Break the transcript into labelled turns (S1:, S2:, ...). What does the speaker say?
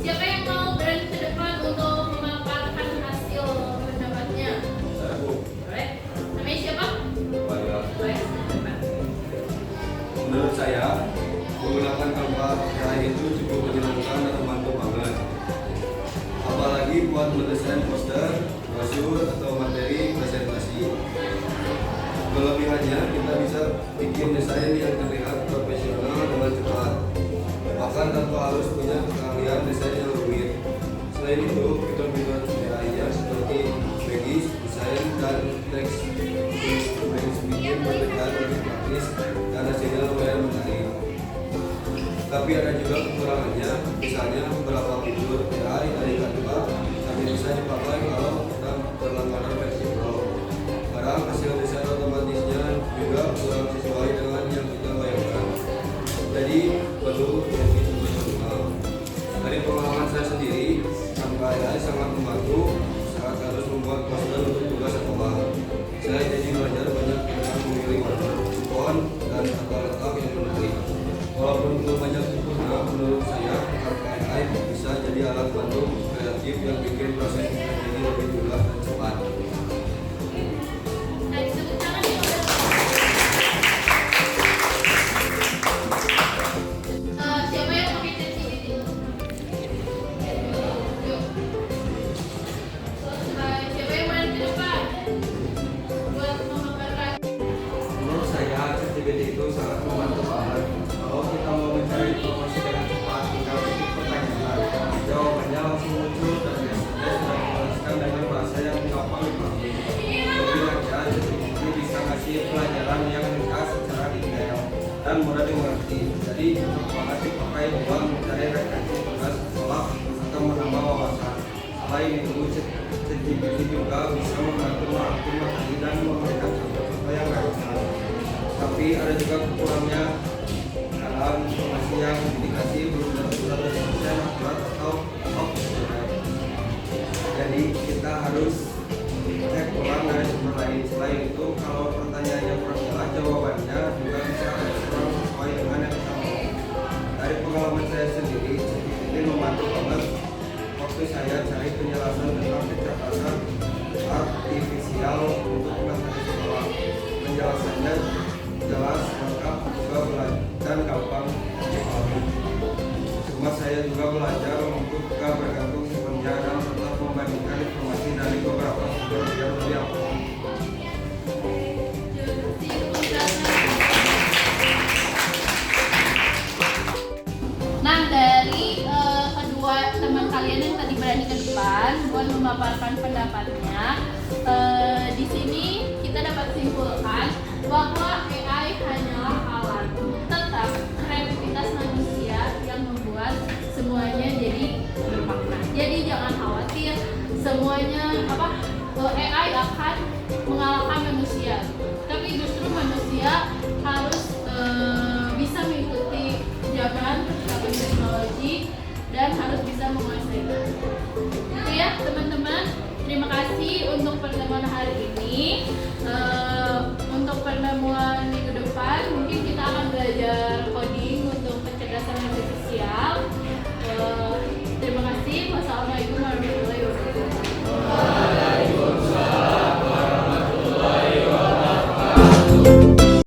S1: Siapa yang mau berani ke depan untuk memaparkan hasil pendapatnya? Boleh. Namanya siapa? Baik.
S2: Menurut saya, menggunakan Canva AI itu cukup menyenangkan dan membantu banget. Apalagi buat mendesain poster, brosur, atau materi presentasi. Kelebihannya, kita bisa bikin desain yang terlihat profesional dengan cepat, bahkan tanpa harus punya keahlian desain yang rumit. Selain itu, fitur-fitur AI-nya seperti Vegas, desain, dan teks bikin pekerjaan lebih praktis dan hasilnya lumayan menarik. Tapi ada juga kekurangannya, misalnya beberapa fitur AI dari Canva hanya bisa dipakai kalau kita berlangganan versi Pro. Kadang hasil desain otomatisnya juga kurang sesuai dengan yang kita bayangkan. Jadi perlu revisi personal. Dari pengalaman saya sendiri, Canva AI sangat membantu saat harus membuat poster untuk tugas sekolah. Saya jadi belajar banyak tentang memilih warna, font, dan tata letak yang menarik. Walaupun belum banyak sempurna, menurut saya Canva AI bisa jadi alat bantu kreatif yang bikin proses menjadi lebih mudah dan cepat.
S1: Siapa yang pakai ChatGPT? Yuk. Siapa yang berani ke depan buat memaparkan?
S3: Menurut saya, ChatGPT itu sangat membantu banget. Kalau kita mau mencari informasi dengan cepat, tinggal ketik pertanyaan, jawabannya langsung muncul dan biasanya sudah dijelaskan dengan bahasa yang gampang dipahami. Lebih lagi, ChatGPT bisa ngasih pelajaran yang ringkas secara detail dan mudah dimengerti. Jadi cocok banget dipakai buat mencari referensi tugas sekolah atau menambah wawasan. Selain itu, ChatGPT juga bisa membantu merangkum materi dan memberikan contoh-contoh yang relevan. Tapi ada juga kekurangnya. Kadang informasi yang dikasih belum tentu 100% akurat atau akurat. Jadi kita harus cek ulang dari sumber lain. Selain itu, kalau pertanyaannya kurang jelas, jawabannya juga bisa kurang sesuai dengan yang kita mau. Dari pengalaman saya sendiri, ini membantu banget waktu saya cari penjelasan tentang kecerdasan artifisial untuk materi sekolah. Penjelasannya jelas, lengkap, juga dan gampang dipahami. Cuma saya juga belajar untuk gak bergantung sepenuhnya dan tetap membandingkan informasi dari beberapa sumber yang lebih akurat.
S1: Nah, dari kedua teman kalian yang tadi berani ke depan buat memaparkan pendapatnya, di sini kita dapat simpulkan bahwa AI hanyalah alat, tetap kreativitas manusia yang membuat semuanya jadi bermakna. Jadi jangan khawatir, semuanya AI akan mengalahkan manusia, tapi justru manusia harus bisa mengikuti zaman teknologi dan harus bisa menguasai. Itu ya teman-teman. Terima kasih untuk pertemuan hari ini.